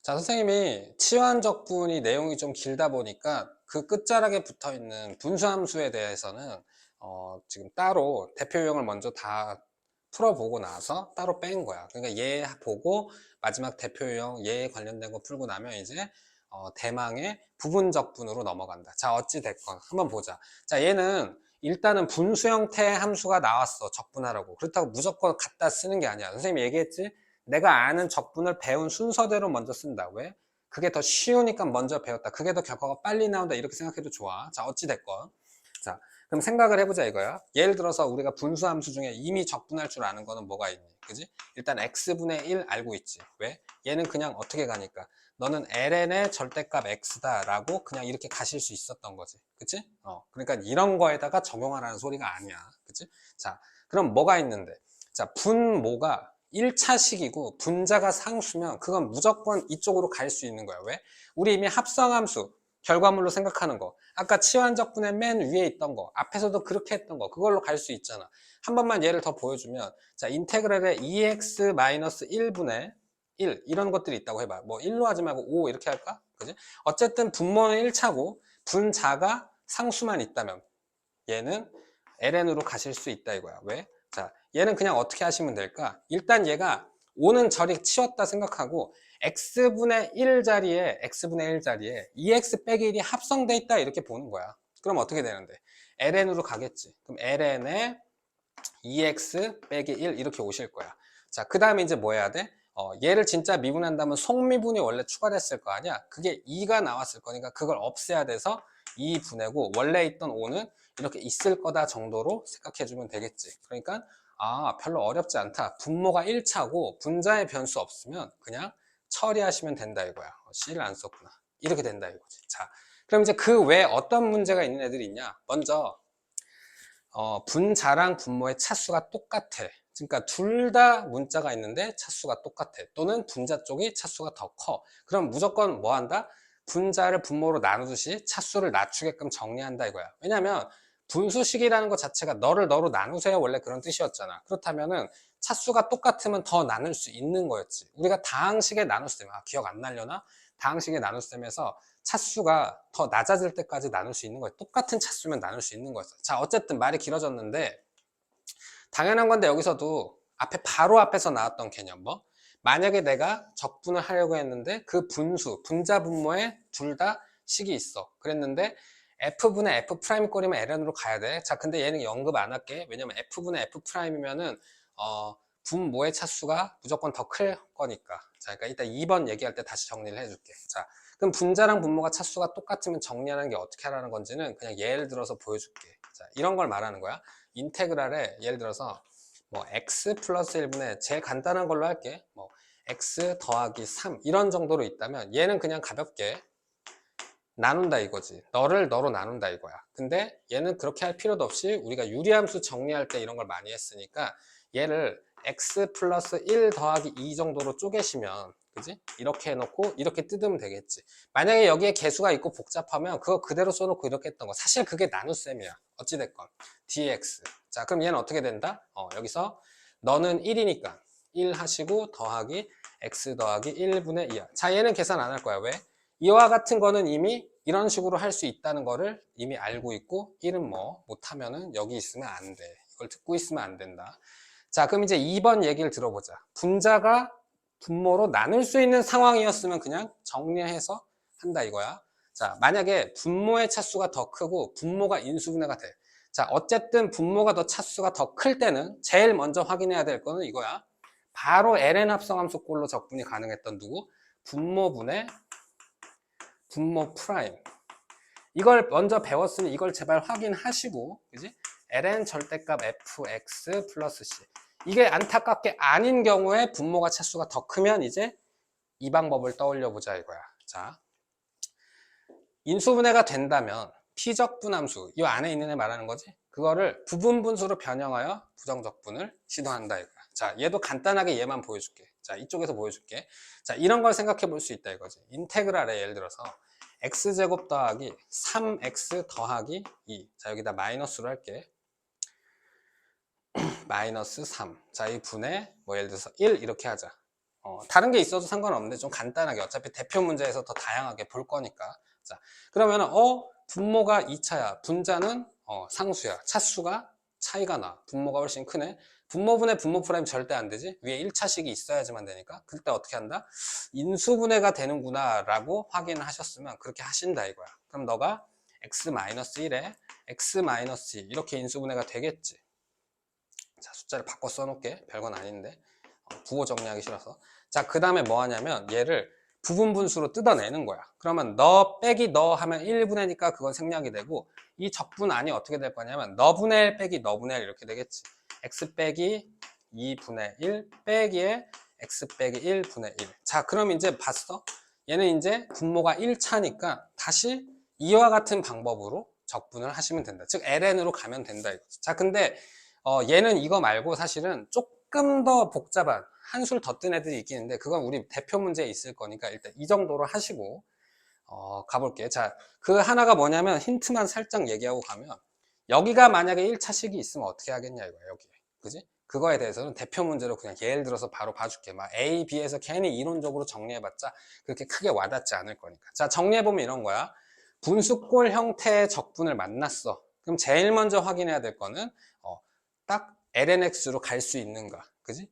자, 선생님이 치환적분이 내용이 좀 길다 보니까 그 끝자락에 붙어 있는 분수함수에 대해서는 지금 따로 대표 유형을 먼저 다 풀어보고 나서 따로 뺀 거야. 그러니까 얘 보고 마지막 대표 유형 얘에 관련된 거 풀고 나면 이제 대망의 부분적분으로 넘어간다. 자, 어찌 됐건 한번 보자. 자, 얘는 일단은 분수 형태의 함수가 나왔어. 적분하라고. 그렇다고 무조건 갖다 쓰는 게 아니야. 선생님이 얘기했지? 내가 아는 적분을 배운 순서대로 먼저 쓴다. 왜? 그게 더 쉬우니까 먼저 배웠다. 그게 더 결과가 빨리 나온다. 이렇게 생각해도 좋아. 자, 어찌됐건. 자, 그럼 생각을 해보자 이거야. 예를 들어서 우리가 분수함수 중에 이미 적분할 줄 아는 거는 뭐가 있니? 그지? 일단 x분의 1 알고 있지. 왜? 얘는 그냥 어떻게 가니까. 너는 ln의 절대값 x다 라고 그냥 이렇게 가실 수 있었던 거지. 그치? 그러니까 이런 거에다가 적용하라는 소리가 아니야. 그치? 자, 그럼 뭐가 있는데? 자, 분모가 1차식이고 분자가 상수면 그건 무조건 이쪽으로 갈 수 있는 거야. 왜? 우리 이미 합성함수 결과물로 생각하는 거, 아까 치환적분의 맨 위에 있던 거, 앞에서도 그렇게 했던 거, 그걸로 갈 수 있잖아. 한 번만 예를 더 보여주면, 자, 인테그랄에 2x-1분의 1 이런 것들이 있다고 해봐. 뭐 1로 하지 말고 5 이렇게 할까? 그지? 어쨌든 분모는 1차고 분자가 상수만 있다면 얘는 ln으로 가실 수 있다 이거야. 왜? 자, 얘는 그냥 어떻게 하시면 될까? 일단 얘가 5는 저리 치웠다 생각하고 x분의 1 자리에 2x 빼기 1이 합성돼 있다 이렇게 보는 거야. 그럼 어떻게 되는데? ln으로 가겠지. 그럼 ln에 2x 빼기 1 이렇게 오실 거야. 자, 그 다음에 이제 뭐 해야 돼? 얘를 진짜 미분한다면 속미분이 원래 추가됐을 거 아니야? 그게 2가 나왔을 거니까 그걸 없애야 돼서 2분해고 원래 있던 5는 이렇게 있을 거다 정도로 생각해주면 되겠지. 그러니까 별로 어렵지 않다. 분모가 1차고 분자의 변수 없으면 그냥 처리하시면 된다 이거야. C를 안 썼구나. 이렇게 된다 이거지. 자, 그럼 이제 그 외에 어떤 문제가 있는 애들이 있냐? 먼저 분자랑 분모의 차수가 똑같아. 그러니까 둘 다 문자가 있는데 차수가 똑같아. 또는 분자 쪽이 차수가 더 커. 그럼 무조건 뭐 한다? 분자를 분모로 나누듯이 차수를 낮추게끔 정리한다 이거야. 왜냐면 분수식이라는 것 자체가 너를 너로 나누세요 원래 그런 뜻이었잖아. 그렇다면은 차수가 똑같으면 더 나눌 수 있는 거였지. 우리가 다항식에 나눗셈, 기억 안 나려나? 다항식에 나눗셈에서 차수가 더 낮아질 때까지 나눌 수 있는 거예요. 똑같은 차수면 나눌 수 있는 거였어요. 자, 어쨌든 말이 길어졌는데 당연한 건데 여기서도 바로 앞에서 나왔던 개념 뭐 만약에 내가 적분을 하려고 했는데 그 분자 분모에 둘 다 식이 있어. 그랬는데 f분의 f' 꼴이면 ln으로 가야 돼. 자, 근데 얘는 언급 안 할게. 왜냐면 f분의 f'이면은 분모의 차수가 무조건 더 클 거니까. 자, 그러니까 이따 2번 얘기할 때 다시 정리를 해줄게. 자, 그럼 분자랑 분모가 차수가 똑같으면 정리하는 게 어떻게 하라는 건지는 그냥 예를 들어서 보여줄게. 자, 이런 걸 말하는 거야. 인테그랄에 예를 들어서 뭐 x 플러스 1분의 제일 간단한 걸로 할게. 뭐 x 더하기 3 이런 정도로 있다면 얘는 그냥 가볍게 나눈다 이거지. 너를 너로 나눈다 이거야. 근데 얘는 그렇게 할 필요도 없이 우리가 유리함수 정리할 때 이런 걸 많이 했으니까 얘를 x 플러스 1 더하기 2 정도로 쪼개시면 그지? 이렇게 해놓고 이렇게 뜯으면 되겠지. 만약에 여기에 개수가 있고 복잡하면 그거 그대로 써놓고 이렇게 했던 거 사실 그게 나눗셈이야. 어찌됐건 dx. 자, 그럼 얘는 어떻게 된다? 여기서 너는 1이니까 1 하시고 더하기 x 더하기 1분의 2야. 자, 얘는 계산 안 할 거야. 왜? 이와 같은 거는 이미 이런 식으로 할 수 있다는 거를 이미 알고 있고 1은 뭐 못하면은 여기 있으면 안 돼. 이걸 듣고 있으면 안 된다. 자, 그럼 이제 2번 얘기를 들어보자. 분자가 분모로 나눌 수 있는 상황이었으면 그냥 정리해서 한다 이거야. 자, 만약에 분모의 차수가 더 크고 분모가 인수분해가 돼. 자, 어쨌든 분모가 더 차수가 더 클 때는 제일 먼저 확인해야 될 거는 이거야. 바로 ln 합성함수 꼴로 적분이 가능했던 누구? 분모분의 분모 프라임. 이걸 먼저 배웠으니 이걸 제발 확인하시고, 그지? ln 절대값 fx 플러스 c. 이게 안타깝게 아닌 경우에 분모가 차수가 더 크면 이제 이 방법을 떠올려 보자 이거야. 자, 인수분해가 된다면 피적분함수, 이 안에 있는 애 말하는 거지? 그거를 부분분수로 변형하여 부정적분을 시도한다 이거야. 자, 얘도 간단하게 얘만 보여줄게. 자, 이쪽에서 보여줄게. 자, 이런 걸 생각해 볼 수 있다 이거지. 인테그랄에 예를 들어서 x제곱 더하기 3x 더하기 2. 자, 여기다 마이너스로 할게. 마이너스 3. 자, 이 분의 뭐 예를 들어서 1 이렇게 하자. 다른 게 있어도 상관없는데 좀 간단하게 어차피 대표 문제에서 더 다양하게 볼 거니까. 자, 그러면은 분모가 2차야. 분자는 상수야. 차수가 차이가 나. 분모가 훨씬 크네. 분모분의 분모 프라임 절대 안 되지. 위에 1차식이 있어야지만 되니까. 그때 어떻게 한다? 인수분해가 되는구나 라고 확인을 하셨으면 그렇게 하신다 이거야. 그럼 너가 x-1에 x-2 이렇게 인수분해가 되겠지. 자, 숫자를 바꿔 써놓을게. 별건 아닌데. 부호 정리하기 싫어서. 자, 그 다음에 뭐 하냐면 얘를 부분분수로 뜯어내는 거야. 그러면 너 빼기 너 하면 1분의니까 그건 생략이 되고, 이 적분 안이 어떻게 될 거냐면 너분의 1 빼기 너분의 1 이렇게 되겠지. x 빼기 2분의 1 빼기에 x 빼기 1분의 1. 자, 그럼 이제 봤어? 얘는 이제 분모가 1차니까 다시 이와 같은 방법으로 적분을 하시면 된다. 즉 ln으로 가면 된다 이거지. 자, 근데 얘는 이거 말고 사실은 조금 더 복잡한 한술 더 뜬 애들이 있긴 한데 그건 우리 대표 문제에 있을 거니까 일단 이 정도로 하시고 가볼게요. 자, 그 하나가 뭐냐면 힌트만 살짝 얘기하고 가면 여기가 만약에 1차식이 있으면 어떻게 하겠냐 이거야 여기에. 그지? 그거에 대해서는 대표 문제로 그냥 예를 들어서 바로 봐줄게. 막 A, B에서 괜히 이론적으로 정리해봤자 그렇게 크게 와닿지 않을 거니까. 자, 정리해보면 이런 거야. 분수꼴 형태의 적분을 만났어. 그럼 제일 먼저 확인해야 될 거는 딱 lnx로 갈 수 있는가. 그지?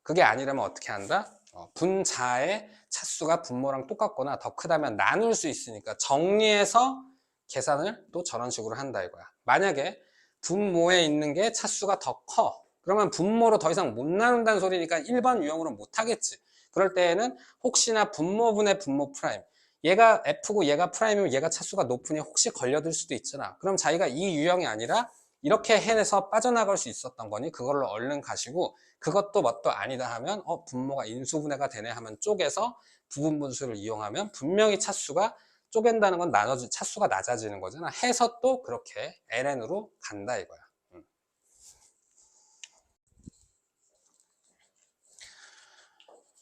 그게 아니라면 어떻게 한다? 분자의 차수가 분모랑 똑같거나 더 크다면 나눌 수 있으니까 정리해서 계산을 또 저런 식으로 한다 이거야. 만약에 분모에 있는 게 차수가 더 커. 그러면 분모로 더 이상 못 나눈다는 소리니까 일반 유형으로 못 하겠지. 그럴 때에는 혹시나 분모분의 분모 프라임. 얘가 F고 얘가 프라임이면 얘가 차수가 높으니 혹시 걸려들 수도 있잖아. 그럼 자기가 이 유형이 아니라 이렇게 해내서 빠져나갈 수 있었던 거니 그걸로 얼른 가시고 그것도 뭣도 아니다 하면 분모가 인수분해가 되네 하면 쪼개서 부분분수를 이용하면 분명히 차수가 쪼갠다는 건 나눠지 차수가 낮아지는 거잖아. 해서 또 그렇게 ln으로 간다 이거야.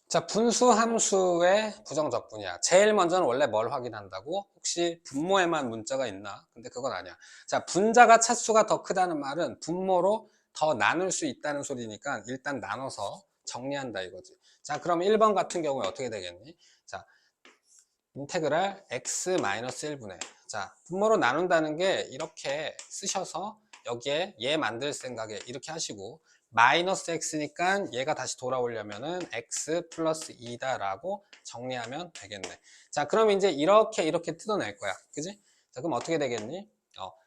자, 분수함수의 부정적분이야. 제일 먼저는 원래 뭘 확인한다고? 혹시 분모에만 문자가 있나? 근데 그건 아니야. 자, 분자가 차수가 더 크다는 말은 분모로 더 나눌 수 있다는 소리니까 일단 나눠서 정리한다 이거지. 자, 그럼 1번 같은 경우에 어떻게 되겠니? 자, 인테그랄 x-1분의 자, 분모로 나눈다는 게 이렇게 쓰셔서 여기에 얘 만들 생각에 이렇게 하시고 마이너스 x니까 얘가 다시 돌아오려면은 x 플러스 2다 라고 정리하면 되겠네. 자, 그럼 이제 이렇게 뜯어낼 거야. 그지? 자, 그럼 어떻게 되겠니?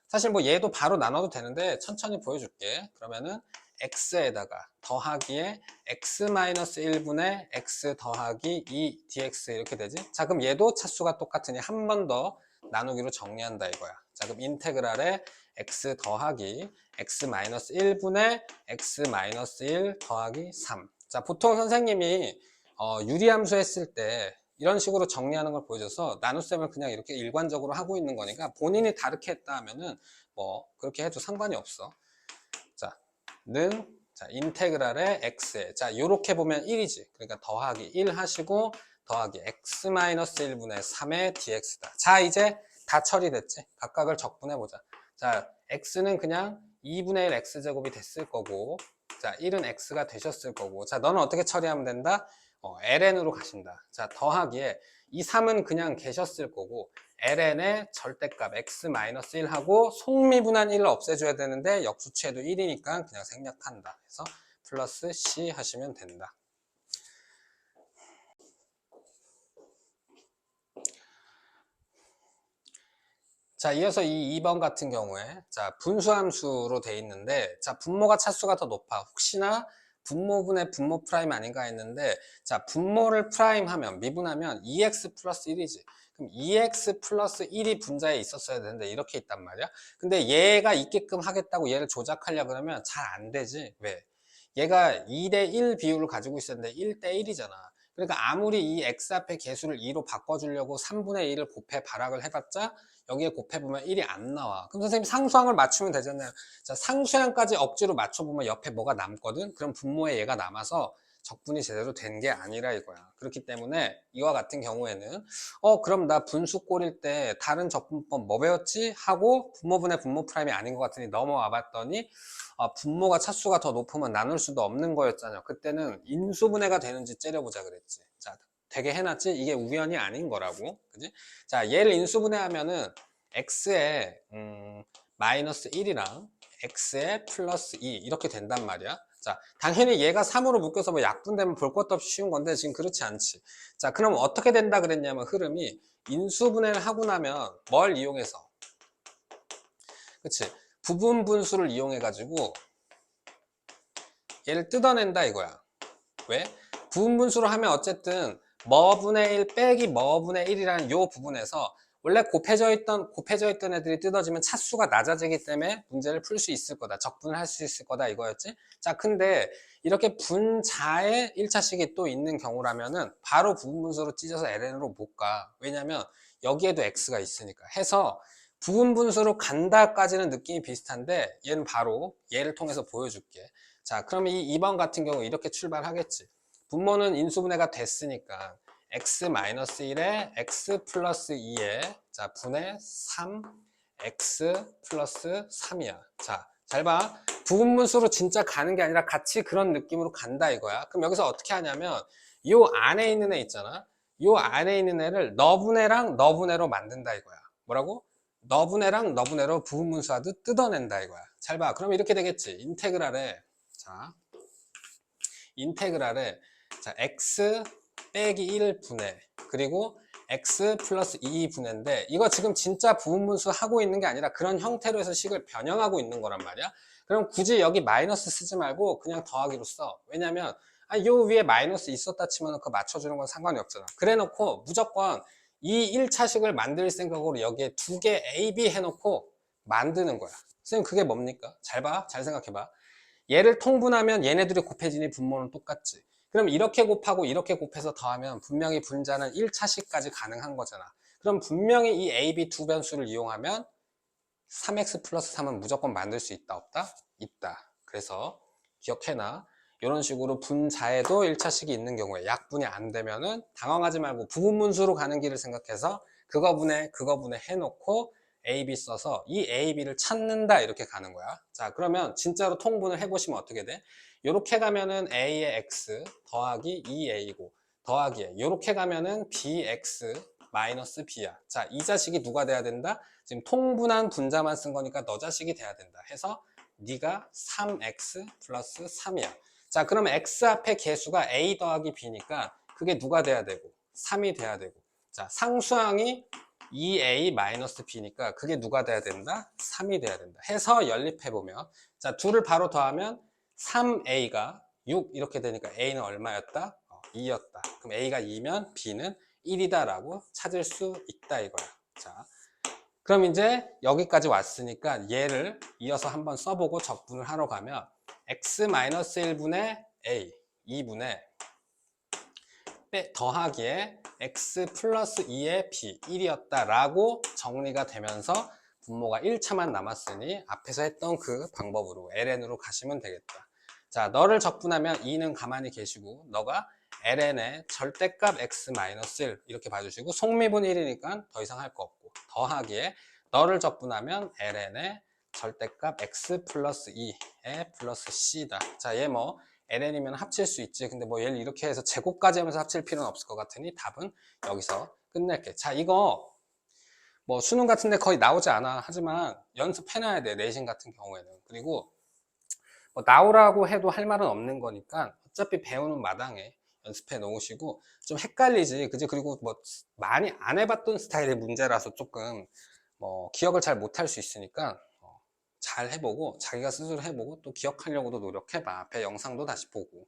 사실 뭐 얘도 바로 나눠도 되는데 천천히 보여줄게. 그러면은 x에다가 더하기에 x-1분의 x 더하기 2 dx 이렇게 되지? 자, 그럼 얘도 차수가 똑같으니 한 번 더 나누기로 정리한다 이거야. 자, 그럼 인테그랄에 x 더하기 x-1분의 x-1 더하기 3. 자, 보통 선생님이 유리함수 했을 때 이런 식으로 정리하는 걸 보여줘서 나눗셈을 그냥 이렇게 일관적으로 하고 있는 거니까 본인이 다르게 했다 하면은 뭐 그렇게 해도 상관이 없어. 자, 자, 인테그랄의 x에 자, 요렇게 보면 1이지. 그러니까 더하기 1 하시고 더하기 x-1분의 3의 dx다. 자, 이제 다 처리됐지? 각각을 적분해 보자. 자, x는 그냥 2분의 1 x제곱이 됐을 거고 자, 1은 x가 되셨을 거고 자, 너는 어떻게 처리하면 된다? ln으로 가신다. 자, 더하기에 이 3은 그냥 계셨을 거고 ln의 절대값 x-1하고 속미분한 1을 없애줘야 되는데 역수치해도 1이니까 그냥 생략한다. 그래서 플러스 c 하시면 된다. 자, 이어서 이 2번 같은 경우에 자, 분수함수로 돼 있는데 자, 분모가 차수가 더 높아. 혹시나 분모분의 분모 프라임 아닌가 했는데 자, 분모를 프라임 하면 미분하면 2x 플러스 1이지. 그럼 2x 플러스 1이 분자에 있었어야 되는데 이렇게 있단 말이야. 근데 얘가 있게끔 하겠다고 얘를 조작하려 그러면 잘 안 되지. 왜? 얘가 2대1 비율을 가지고 있었는데 1대1이잖아. 그러니까 아무리 이 x 앞에 개수를 2로 바꿔주려고 3분의 1을 곱해 발악을 해봤자 여기에 곱해보면 1이 안 나와. 그럼 선생님 상수항을 맞추면 되잖아요. 자, 상수항까지 억지로 맞춰보면 옆에 뭐가 남거든? 그럼 분모에 얘가 남아서 적분이 제대로 된 게 아니라 이거야. 그렇기 때문에 이와 같은 경우에는 그럼 나 분수 꼬릴 때 다른 적분법 뭐 배웠지? 하고 분모분의 분모 프라임이 아닌 것 같으니 넘어와 봤더니 분모가 차수가 더 높으면 나눌 수도 없는 거였잖아요. 그때는 인수분해가 되는지 째려보자 그랬지. 자, 되게 해놨지? 이게 우연이 아닌 거라고. 그지? 자, 얘를 인수분해하면은 x에 마이너스 1이랑 x에 플러스 2 이렇게 된단 말이야. 자, 당연히 얘가 3으로 묶여서 뭐 약분되면 볼 것도 없이 쉬운 건데 지금 그렇지 않지. 자, 그럼 어떻게 된다 그랬냐면 흐름이 인수분해를 하고 나면 뭘 이용해서? 그치? 부분 분수를 이용해 가지고 얘를 뜯어낸다 이거야. 왜? 부분 분수로 하면 어쨌든 뭐분의 1 빼기 뭐분의 1이라는 요 부분에서 원래 곱해져 있던 애들이 뜯어지면 차수가 낮아지기 때문에 문제를 풀 수 있을 거다. 적분을 할 수 있을 거다 이거였지. 자, 근데 이렇게 분자에 1차식이 또 있는 경우라면은 바로 부분분수로 찢어서 ln으로 못 가. 왜냐면 여기에도 x가 있으니까. 해서 부분분수로 간다까지는 느낌이 비슷한데 얘는 바로 얘를 통해서 보여줄게. 자, 그럼 이 2번 같은 경우 이렇게 출발하겠지. 분모는 인수분해가 됐으니까 x-1에 x 플러스 2에 자 분의 3 x 플러스 3이야. 자, 잘 봐. 부분분수로 진짜 가는 게 아니라 같이 그런 느낌으로 간다 이거야. 그럼 여기서 어떻게 하냐면 요 안에 있는 애 있잖아. 요 안에 있는 애를 너분해랑 너분해로 만든다 이거야. 뭐라고? 너분해랑 너분해로 부분분수하듯 뜯어낸다 이거야. 잘 봐. 그럼 이렇게 되겠지. 인테그랄에 자 x 빼기 1 분의 그리고 x 플러스 2 분의인데 이거 지금 진짜 부분분수 하고 있는 게 아니라 그런 형태로 해서 식을 변형하고 있는 거란 말이야. 그럼 굳이 여기 마이너스 쓰지 말고 그냥 더하기로 써. 왜냐면 요 위에 마이너스 있었다 치면 그거 맞춰주는 건 상관이 없잖아. 그래 놓고 무조건 이 1차식을 만들 생각으로 여기에 두 개 A, B 해놓고 만드는 거야. 선생님 그게 뭡니까? 잘 봐. 잘 생각해봐. 얘를 통분하면 얘네들이 곱해지니 분모는 똑같지. 그럼 이렇게 곱하고 이렇게 곱해서 더하면 분명히 분자는 1차식까지 가능한 거잖아. 그럼 분명히 이 A, B 두 변수를 이용하면 3x 플러스 3은 무조건 만들 수 있다 없다? 있다. 그래서 기억해놔. 이런 식으로 분자에도 1차식이 있는 경우에 약분이 안 되면은 당황하지 말고 부분분수로 가는 길을 생각해서 그거 분해 해놓고 A, B 써서 이 A, B를 찾는다 이렇게 가는 거야. 자, 그러면 진짜로 통분을 해보시면 어떻게 돼? 이렇게 가면은 A의 X 더하기 2A고 더하기에 이렇게 가면은 BX 마이너스 B야. 자, 이 자식이 누가 돼야 된다? 지금 통분한 분자만 쓴 거니까 너 자식이 돼야 된다. 해서 네가 3x 플러스 3이야. 자, 그러면 x 앞에 개수가 a 더하기 b니까 그게 누가 돼야 되고 3이 돼야 되고 자, 상수항이 2a 마이너스 b니까 그게 누가 돼야 된다? 3이 돼야 된다. 해서 연립해보면 자, 둘을 바로 더하면 3a가 6 이렇게 되니까 a는 얼마였다? 2였다. 그럼 a가 2면 b는 1이다 라고 찾을 수 있다 이거야. 자, 그럼 이제 여기까지 왔으니까 얘를 이어서 한번 써보고 적분을 하러 가면 x-1분의 a 2분의 더하기에 x 플러스 2의 b 1이었다 라고 정리가 되면서 분모가 1차만 남았으니 앞에서 했던 그 방법으로 ln으로 가시면 되겠다. 자, 너를 적분하면 2는 가만히 계시고 너가 ln의 절대값 x-1 이렇게 봐주시고 속미분 1이니까 더 이상 할 거 없고 더하기에 너를 적분하면 ln의 절대값 x 플러스 2의 플러스 c다. 자, 얘 뭐 ln이면 합칠 수 있지. 근데 뭐 얘를 이렇게 해서 제곱까지 하면서 합칠 필요는 없을 것 같으니 답은 여기서 끝낼게. 자, 이거 뭐 수능 같은데 거의 나오지 않아. 하지만 연습해놔야 돼. 내신 같은 경우에는. 그리고 뭐 나오라고 해도 할 말은 없는 거니까 어차피 배우는 마당에 연습해 놓으시고 좀 헷갈리지. 그지? 그리고 뭐 많이 안 해봤던 스타일의 문제라서 조금 뭐 기억을 잘 못할 수 있으니까 잘 해보고 자기가 스스로 해보고 또 기억하려고도 노력해봐. 앞에 영상도 다시 보고.